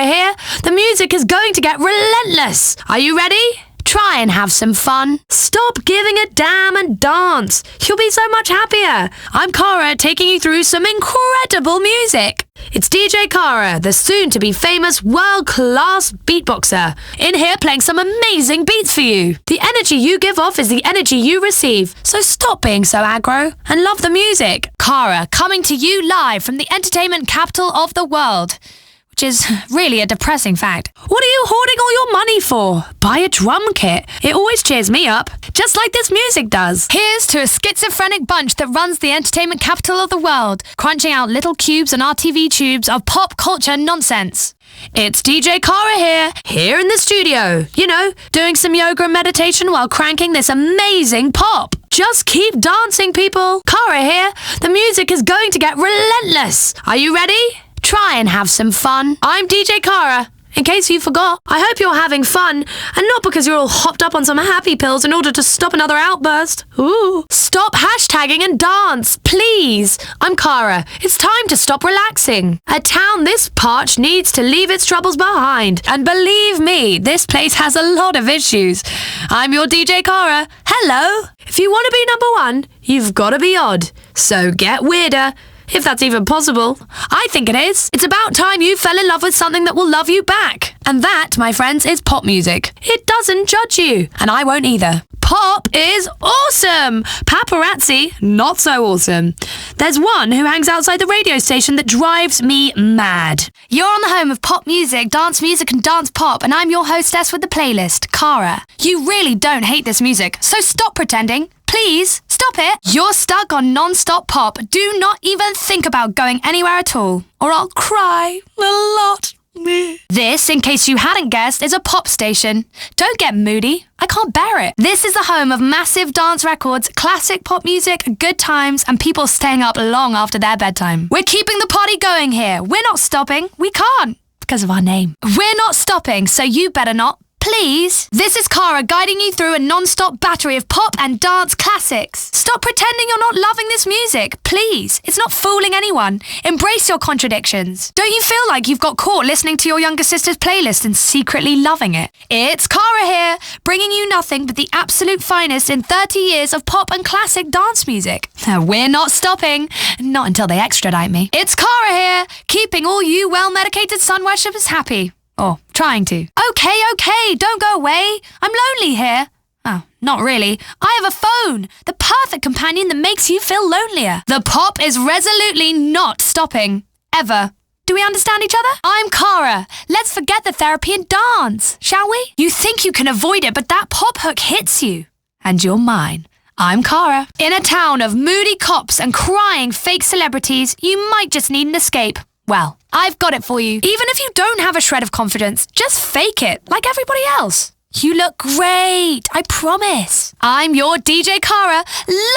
here. The music is going to get relentless. Are you ready? Try and have some fun. Stop giving a damn and dance. You'll be so much happier. I'm Cara, taking you through some incredible music. It's DJ Cara, the soon-to-be famous world-class beatboxer, in here playing some amazing beats for you. The energy you give off is the energy you receive, so stop being so aggro and love the music. Cara, coming to you live from the entertainment capital of the world. Which is really a depressing fact. What are you hoarding all your money for? Buy a drum kit. It always cheers me up, just like this music does. Here's to a schizophrenic bunch that runs the entertainment capital of the world, crunching out little cubes and RTV tubes of pop culture nonsense. It's DJ Cara here in the studio. You know, doing some yoga and meditation while cranking this amazing pop. Just keep dancing, people. Cara here. The music is going to get relentless. Are you ready? Try and have some fun. I'm DJ Cara, in case you forgot. I hope you're having fun, and not because you're all hopped up on some happy pills in order to stop another outburst. Ooh. Stop hashtagging and dance, please. I'm Cara. It's time to stop relaxing. A town this parched needs to leave its troubles behind. And believe me, this place has a lot of issues. I'm your DJ Cara. Hello. If you want to be number one, you've got to be odd. So get weirder. If that's even possible. I think it is. It's about time you fell in love with something that will love you back. And that, my friends, is pop music. It doesn't judge you, and I won't either. Pop is awesome! Paparazzi, not so awesome. There's one who hangs outside the radio station that drives me mad. You're on the home of pop music, dance and dance pop, and I'm your hostess with the playlist, Cara. You really don't hate this music, so stop pretending. Please, stop it. You're stuck on non-stop pop. Do not even think about going anywhere at all, or I'll cry a lot. This, in case you hadn't guessed, is a pop station. Don't get moody. I can't bear it. This is the home of massive dance records, classic pop music, good times, and people staying up long after their bedtime. We're keeping the party going here. We're not stopping. We can't, because of our name. We're not stopping, so you better not. Please. This is Cara guiding you through a non-stop battery of pop and dance classics. Stop pretending you're not loving this music, please. It's not fooling anyone. Embrace your contradictions. Don't you feel like you've got caught listening to your younger sister's playlist and secretly loving it? It's Cara here, bringing you nothing but the absolute finest in 30 years of pop and classic dance music. We're not stopping. Not until they extradite me. It's Cara here, keeping all you well-medicated sun worshippers happy. Or trying to. Okay, don't go away. I'm lonely here. Oh, not really. I have a phone. The perfect companion that makes you feel lonelier. The pop is resolutely not stopping. Ever. Do we understand each other? I'm Cara. Let's forget the therapy and dance, shall we? You think you can avoid it, but that pop hook hits you. And you're mine. I'm Cara. In a town of moody cops and crying fake celebrities, you might just need an escape. Well, I've got it for you. Even if you don't have a shred of confidence, just fake it, like everybody else. You look great, I promise. I'm your DJ Cara,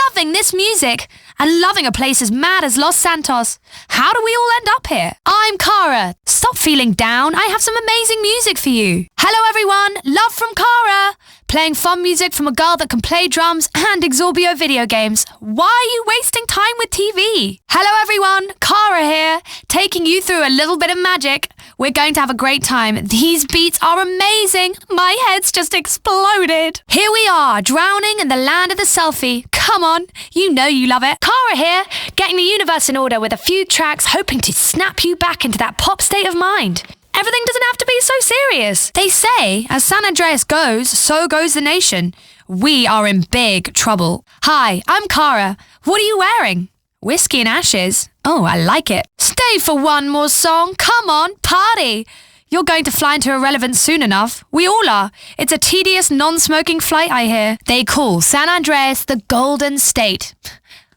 loving this music and loving a place as mad as Los Santos. How do we all end up here? I'm Cara. Stop feeling down. I have some amazing music for you. Hello, everyone. Love from Cara. Playing fun music from a girl that can play drums and Exorbio video games. Why are you wasting time with TV? Hello, everyone. Cara here, taking you through a little bit of magic. We're going to have a great time. These beats are amazing. My head's just exploded. Here we are, drowning in the land of the selfie. Come on, you know you love it. Cara here, getting the universe in order with a few tracks, hoping to snap you back into that pop state of mind. Everything doesn't have to be so serious. They say, as San Andreas goes, so goes the nation. We are in big trouble. Hi, I'm Cara. What are you wearing? Whiskey and ashes. Oh, I like it. Stay for one more song. Come on, party. You're going to fly into irrelevance soon enough. We all are. It's a tedious, non-smoking flight, I hear. They call San Andreas the Golden State.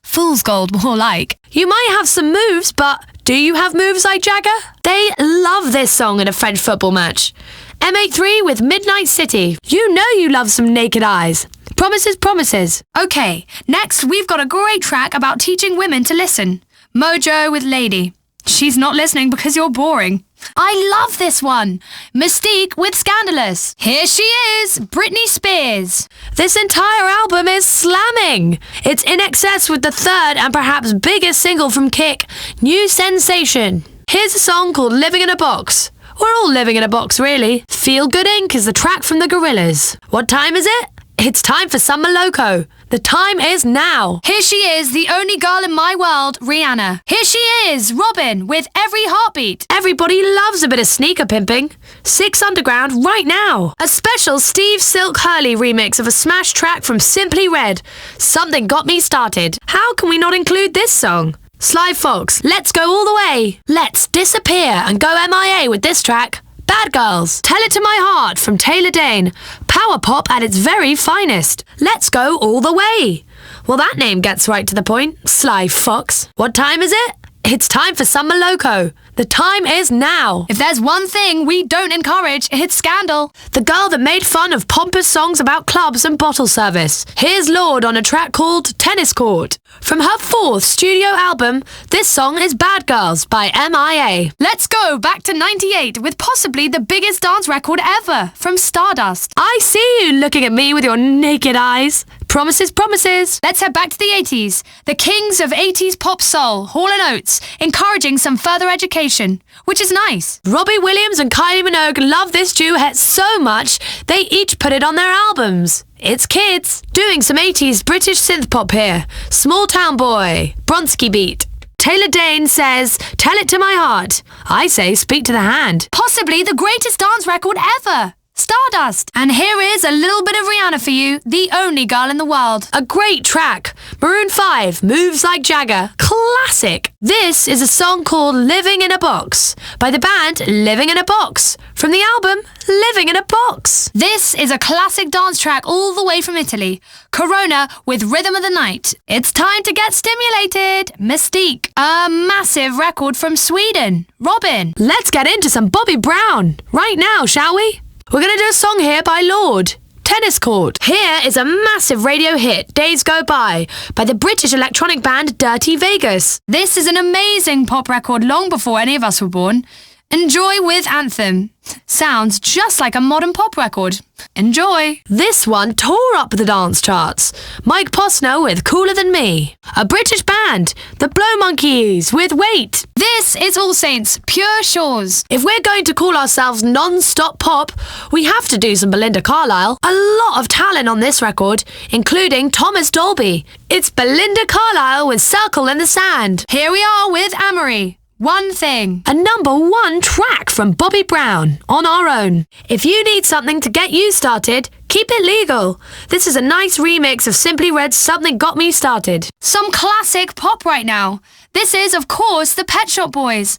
Fool's gold, more like. You might have some moves, but do you have moves like Jagger? They love this song in a French football match. M83 with Midnight City. You know you love some naked eyes. Promises, promises. Okay, next we've got a great track about teaching women to listen. Mojo with Lady. She's not listening because you're boring. I love this one. Mystique with Scandalous. Here she is, Britney Spears. This entire album is slamming. It's in excess with the third and perhaps biggest single from Kick, New Sensation. Here's a song called Living in a Box. We're all living in a box, really. Feel Good Inc. is the track from the Gorillaz. What time is it? It's time for Summer Loco. The time is now. Here she is, the only girl in my world, Rihanna. Here she is, Robin, with Every Heartbeat. Everybody loves a bit of sneaker pimping. 6 Underground right now. A special Steve Silk Hurley remix of a smash track from Simply Red. Something Got Me Started. How can we not include this song? Sly Fox, let's go all the way. Let's disappear and go MIA with this track. Bad Girls, Tell It to My Heart from Taylor Dane. Power pop at its very finest. Let's go all the way. Well, that name gets right to the point. Sly Fox. What time is it? It's time for Summer Loco. The time is now. If there's one thing we don't encourage, it's scandal. The girl that made fun of pompous songs about clubs and bottle service. Here's Lorde on a track called Tennis Court. From her 4th studio album, this song is Bad Girls by MIA. Let's go back to 98 with possibly the biggest dance record ever from Stardust. I see you looking at me with your naked eyes. Promises, promises. Let's head back to the 80s. The kings of 80s pop soul, Hall & Oates, encouraging some further education, which is nice. Robbie Williams and Kylie Minogue love this duet so much, they each put it on their albums. It's kids. Doing some 80s British synth pop here. Small Town Boy. Bronski beat. Taylor Dane says, Tell It to My Heart. I say, Speak to the Hand. Possibly the greatest dance record ever. Stardust. And here is a little bit of Rihanna for you, the only girl in the world. A great track. Maroon 5, Moves Like Jagger. Classic. This is a song called Living in a Box by the band Living in a Box from the album Living in a Box. This is a classic dance track all the way from Italy. Corona with Rhythm of the Night. It's time to get stimulated. Mystique. A massive record from Sweden. Robin. Let's get into some Bobby Brown right now, shall we? We're going to do a song here by Lorde. Tennis Court. Here is a massive radio hit, Days Go By the British electronic band Dirty Vegas. This is an amazing pop record long before any of us were born. Enjoy with Anthem. Sounds just like a modern pop record. Enjoy. This one tore up the dance charts. Mike Posner with Cooler Than Me. A British band, the Blow Monkeys with Wait. This is All Saints, Pure Shores. If we're going to call ourselves non-stop pop, we have to do some Belinda Carlisle. A lot of talent on this record, including Thomas Dolby. It's Belinda Carlisle with Circle in the Sand. Here we are with Amory. One Thing. A #1 track from Bobby Brown, On Our Own. If you need something to get you started, keep it legal. This is a nice remix of Simply Red's Something Got Me Started. Some classic pop right now. This is, of course, the Pet Shop Boys.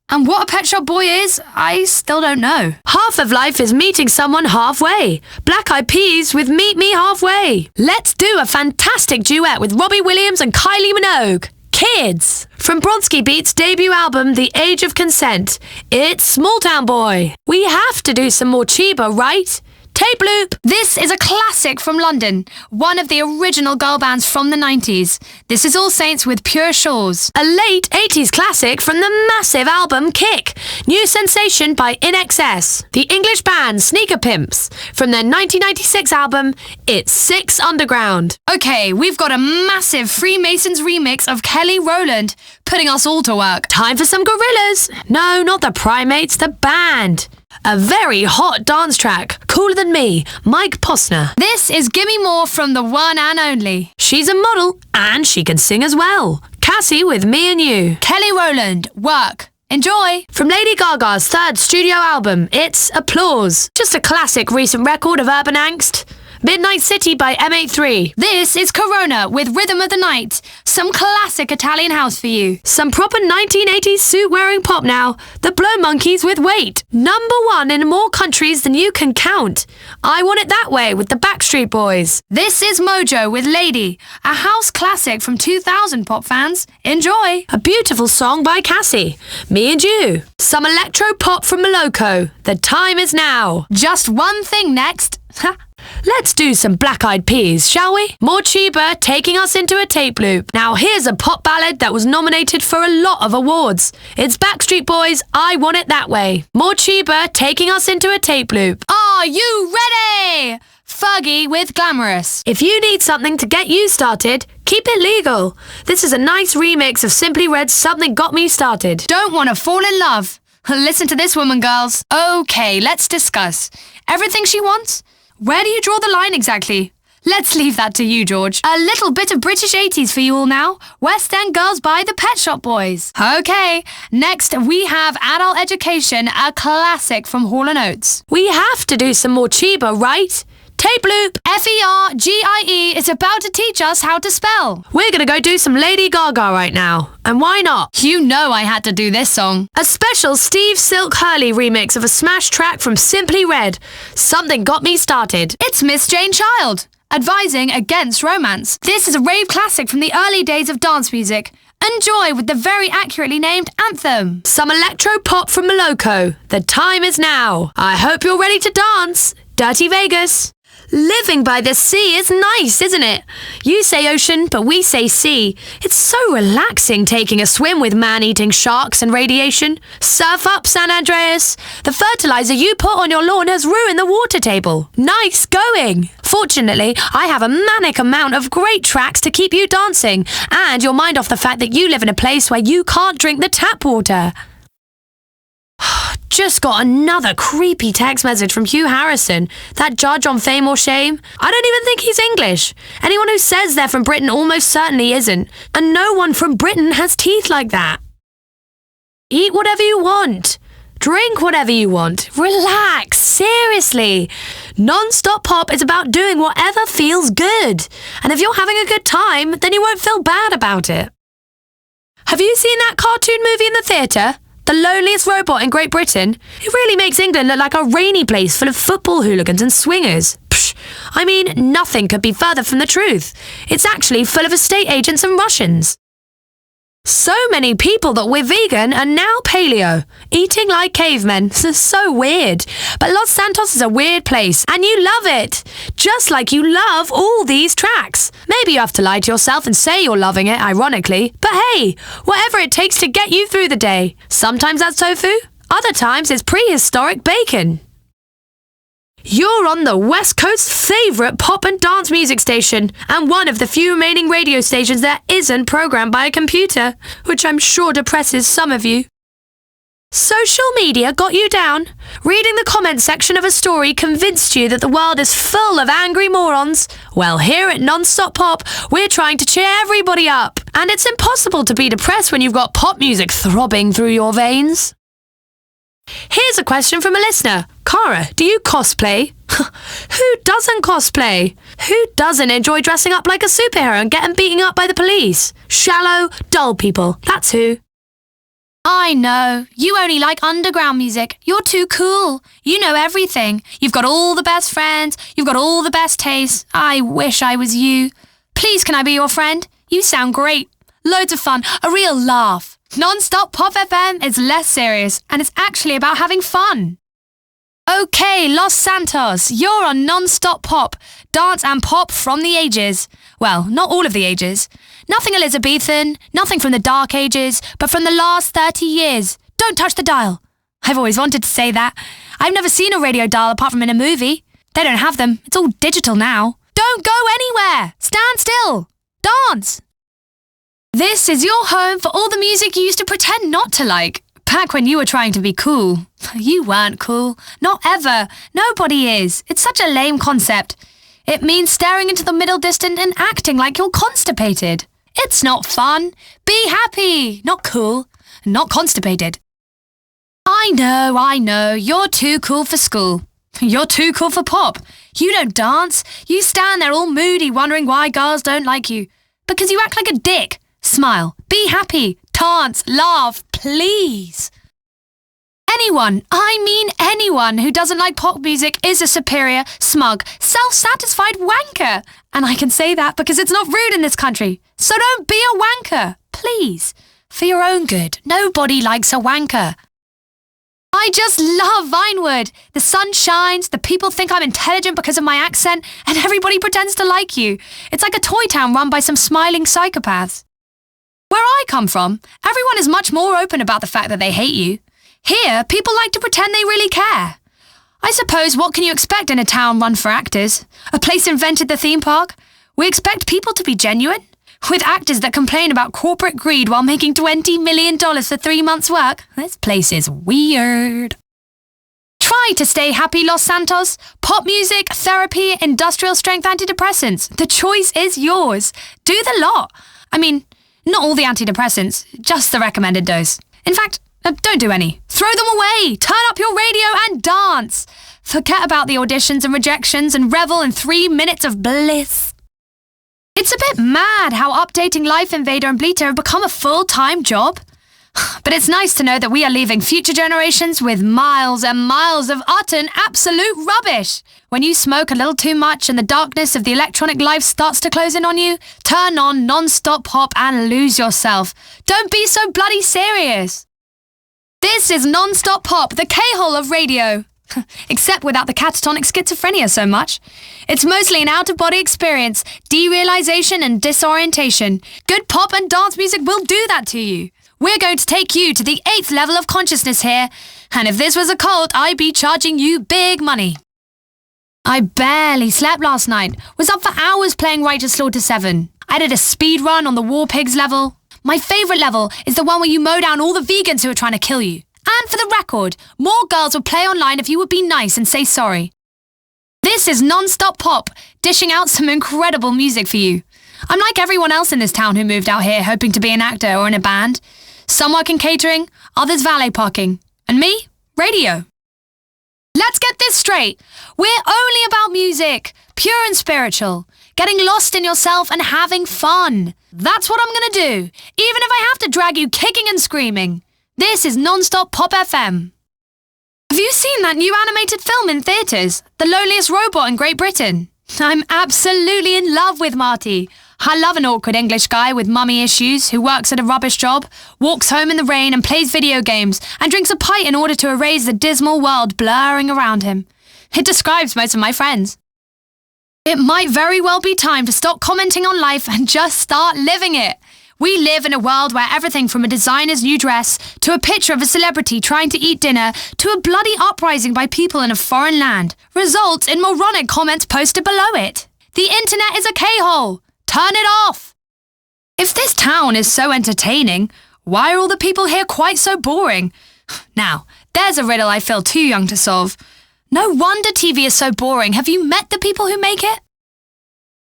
And what a Pet Shop Boy is, I still don't know. Half of life is meeting someone halfway. Black Eyed Peas with Meet Me Halfway. Let's do a fantastic duet with Robbie Williams and Kylie Minogue. Kids. From Bronski Beat's debut album, The Age of Consent, it's Small Town Boy. We have to do some more Chiba, right? Tape Loop. This is a classic from London, one of the original girl bands from the 90s. This is All Saints with Pure Shores. A late 80s classic from the massive album Kick, New Sensation by INXS. The English band Sneaker Pimps from their 1996 album, It's 6 Underground. Okay, we've got a massive Freemasons remix of Kelly Rowland, putting us all to work. Time for some Gorillaz. No, not the Primates, the band. A very hot dance track, Cooler Than Me, Mike Posner. This is Gimme More from the one and only. She's a model and she can sing as well. Cassie with Me and You. Kelly Rowland, Work. Enjoy. From Lady Gaga's 3rd studio album, it's Applause. Just a classic recent record of urban angst. Midnight City by M83. This is Corona with Rhythm of the Night. Some classic Italian house for you. Some proper 1980s suit-wearing pop now. The Blow Monkeys with Wait. #1 in more countries than you can count. I Want It That Way with the Backstreet Boys. This is Mojo with Lady, a house classic from 2000 pop fans. Enjoy. A beautiful song by Cassie. Me and You. Some electro pop from Moloko. The time is now. Just one thing next. Let's do some Black Eyed Peas, shall we? More Chiba taking us into a tape loop. Now here's a pop ballad that was nominated for a lot of awards. It's Backstreet Boys' I Want It That Way. More Chiba taking us into a tape loop. Are you ready? Fergie with Glamorous. If you need something to get you started, keep it legal. This is a nice remix of Simply Red's Something Got Me Started. Don't want to fall in love. Listen to this woman, girls. Okay, let's discuss. Everything she wants? Where do you draw the line exactly? Let's leave that to you, George. A little bit of British 80s for you all now. West End girls by the Pet Shop Boys. Okay, next we have Adult Education, a classic from Hall & Oates. We have to do some more Chiba, right? Tape loop. Fergie is about to teach us how to spell. We're gonna go do some Lady Gaga right now. And why not? You know I had to do this song. A special Steve Silk Hurley remix of a smash track from Simply Red. Something got me started. It's Miss Jane Child, advising against romance. This is a rave classic from the early days of dance music. Enjoy with the very accurately named anthem. Some electro pop from Moloko. The time is now. I hope you're ready to dance. Dirty Vegas. Living by the sea is nice, isn't it? You say ocean, but we say sea. It's so relaxing taking a swim with man-eating sharks and radiation. Surf up, San Andreas. The fertilizer you put on your lawn has ruined the water table. Nice going. Fortunately, I have a manic amount of great tracks to keep you dancing and your mind off the fact that you live in a place where you can't drink the tap water. Just got another creepy text message from Hugh Harrison, that judge on Fame or Shame. I don't even think he's English. Anyone who says they're from Britain almost certainly isn't. And no one from Britain has teeth like that. Eat whatever you want. Drink whatever you want. Relax, seriously. Non-stop pop is about doing whatever feels good. And if you're having a good time, then you won't feel bad about it. Have you seen that cartoon movie in the theatre? The Loneliest Robot in Great Britain? It really makes England look like a rainy place full of football hooligans and swingers. Psh, I mean, nothing could be further from the truth. It's actually full of estate agents and Russians. So many people that we're vegan are now paleo, eating like cavemen. So weird. But Los Santos is a weird place, and you love it. Just like you love all these tracks. Maybe you have to lie to yourself and say you're loving it, ironically. But hey, whatever it takes to get you through the day. Sometimes that's tofu, other times it's prehistoric bacon. You're on the West Coast's favourite pop and dance music station, and one of the few remaining radio stations that isn't programmed by a computer, which I'm sure depresses some of you. Social media got you down? Reading the comments section of a story convinced you that the world is full of angry morons? Well, here at Non-Stop Pop, we're trying to cheer everybody up. And it's impossible to be depressed when you've got pop music throbbing through your veins. Here's a question from a listener. Cara, do you cosplay? Who doesn't cosplay? Who doesn't enjoy dressing up like a superhero and getting beaten up by the police? Shallow, dull people. That's who. I know. You only like underground music. You're too cool. You know everything. You've got all the best friends. You've got all the best tastes. I wish I was you. Please, can I be your friend? You sound great. Loads of fun. A real laugh. Non-Stop Pop FM is less serious, and it's actually about having fun. Okay, Los Santos, you're on Non-Stop Pop, dance and pop from the ages. Well, not all of the ages. Nothing Elizabethan, nothing from the Dark Ages, but from the last 30 years. Don't touch the dial. I've always wanted to say that. I've never seen a radio dial apart from in a movie. They don't have them. It's all digital now. Don't go anywhere. Stand still. Dance. This is your home for all the music you used to pretend not to like. Back when you were trying to be cool. You weren't cool. Not ever. Nobody is. It's such a lame concept. It means staring into the middle distance and acting like you're constipated. It's not fun. Be happy. Not cool. Not constipated. I know. You're too cool for school. You're too cool for pop. You don't dance. You stand there all moody wondering why girls don't like you. Because you act like a dick. Smile. Be happy. Dance. Laugh. Please. Anyone, I mean anyone who doesn't like pop music is a superior, smug, self-satisfied wanker. And I can say that because it's not rude in this country. So don't be a wanker. Please. For your own good. Nobody likes a wanker. I just love Vinewood. The sun shines, the people think I'm intelligent because of my accent, and everybody pretends to like you. It's like a toy town run by some smiling psychopaths. Where I come from, everyone is much more open about the fact that they hate you. Here, people like to pretend they really care. I suppose what can you expect in a town run for actors? A place invented the theme park? We expect people to be genuine? With actors that complain about corporate greed while making $20 million for 3 months' work, this place is weird. Try to stay happy, Los Santos. Pop music, therapy, industrial strength antidepressants. The choice is yours. Do the lot. I mean, not all the antidepressants, just the recommended dose. In fact, don't do any. Throw them away. Turn up your radio and dance. Forget about the auditions and rejections and revel in 3 minutes of bliss. It's a bit mad how updating Life Invader and Bleater have become a full-time job. But it's nice to know that we are leaving future generations with miles and miles of utter and absolute rubbish. When you smoke a little too much and the darkness of the electronic life starts to close in on you, turn on non-stop pop and lose yourself. Don't be so bloody serious. This is non-stop pop, the K-hole of radio. Except without the catatonic schizophrenia so much. It's mostly an out-of-body experience, derealization and disorientation. Good pop and dance music will do that to you. We're going to take you to the 8th level of consciousness here, and if this was a cult, I'd be charging you big money. I barely slept last night, was up for hours playing Righteous Slaughter 7. I did a speed run on the War Pigs level. My favourite level is the one where you mow down all the vegans who are trying to kill you. And for the record, more girls would play online if you would be nice and say sorry. This is non-stop pop, dishing out some incredible music for you. I'm like everyone else in this town who moved out here hoping to be an actor or in a band. Some work in catering, others valet parking. And me? Radio. Let's get this straight. We're only about music, pure and spiritual. Getting lost in yourself and having fun. That's what I'm gonna do, even if I have to drag you kicking and screaming. This is Non-Stop Pop FM. Have you seen that new animated film in theatres? The Loneliest Robot in Great Britain? I'm absolutely in love with Marty. I love an awkward English guy with mummy issues who works at a rubbish job, walks home in the rain and plays video games and drinks a pint in order to erase the dismal world blurring around him. It describes most of my friends. It might very well be time to stop commenting on life and just start living it. We live in a world where everything from a designer's new dress to a picture of a celebrity trying to eat dinner to a bloody uprising by people in a foreign land results in moronic comments posted below it. The internet is a K-hole. Turn it off. If this town is so entertaining, why are all the people here quite so boring? Now, there's a riddle I feel too young to solve. No wonder TV is so boring. Have you met the people who make it?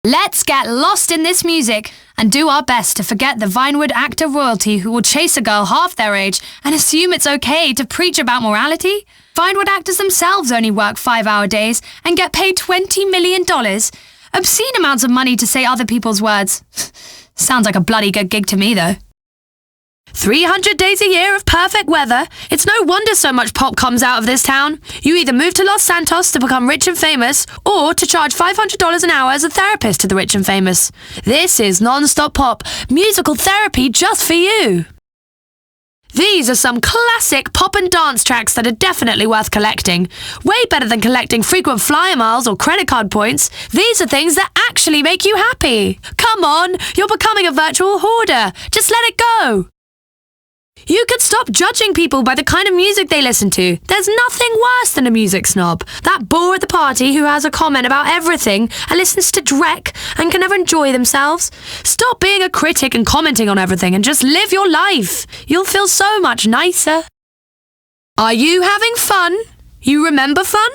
Let's get lost in this music and do our best to forget the Vinewood actor royalty who will chase a girl half their age and assume it's okay to preach about morality. Vinewood actors themselves only work 5-hour days and get paid $20 million. Obscene amounts of money to say other people's words. Sounds like a bloody good gig to me, though. 300 days a year of perfect weather. It's no wonder so much pop comes out of this town. You either move to Los Santos to become rich and famous, or to charge $500 an hour as a therapist to the rich and famous. This is non-stop pop, musical therapy just for you. These are some classic pop and dance tracks that are definitely worth collecting. Way better than collecting frequent flyer miles or credit card points. These are things that actually make you happy. Come on, you're becoming a virtual hoarder. Just let it go. You could stop judging people by the kind of music they listen to. There's nothing worse than a music snob. That bore at the party who has a comment about everything and listens to Drek and can never enjoy themselves. Stop being a critic and commenting on everything and just live your life. You'll feel so much nicer. Are you having fun? You remember fun?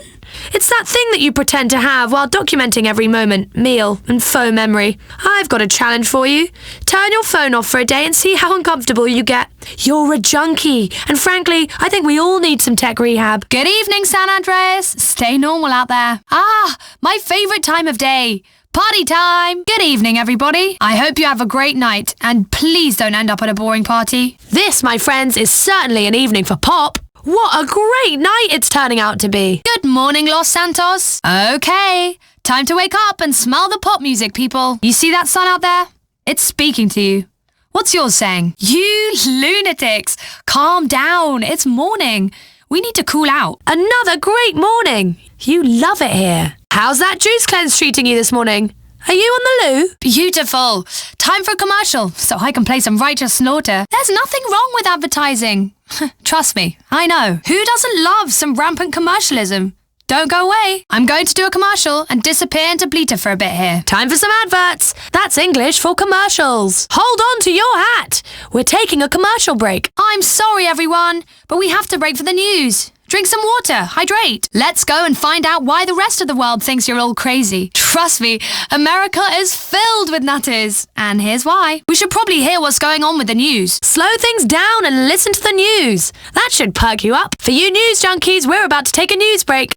It's that thing that you pretend to have while documenting every moment, meal, and faux memory. I've got a challenge for you. Turn your phone off for a day and see how uncomfortable you get. You're a junkie, and frankly, I think we all need some tech rehab. Good evening, San Andreas. Stay normal out there. My favourite time of day. Party time! Good evening, everybody. I hope you have a great night, and please don't end up at a boring party. This, my friends, is certainly an evening for pop. What a great night it's turning out to be. Good morning, Los Santos. Okay, time to wake up and smell the pop music, people. You see that sun out there? It's speaking to you. What's yours saying? You lunatics, calm down. It's morning. We need to cool out. Another great morning. You love it here. How's that juice cleanse treating you this morning? Are you on the loo? Beautiful. Time for a commercial so I can play some Righteous Slaughter. There's nothing wrong with advertising. Trust me, I know. Who doesn't love some rampant commercialism? don't go away. I'm going to do a commercial and disappear into Bleater for a bit here. Time for some adverts. That's English for commercials. Hold on to your hat. We're taking a commercial break. I'm sorry, everyone, but we have to break for the news. Drink some water, hydrate. Let's go and find out why the rest of the world thinks you're all crazy. Trust me, America is filled with nutters. And here's why. We should probably hear what's going on with the news. Slow things down and listen to the news. That should perk you up. For you news junkies, we're about to take a news break.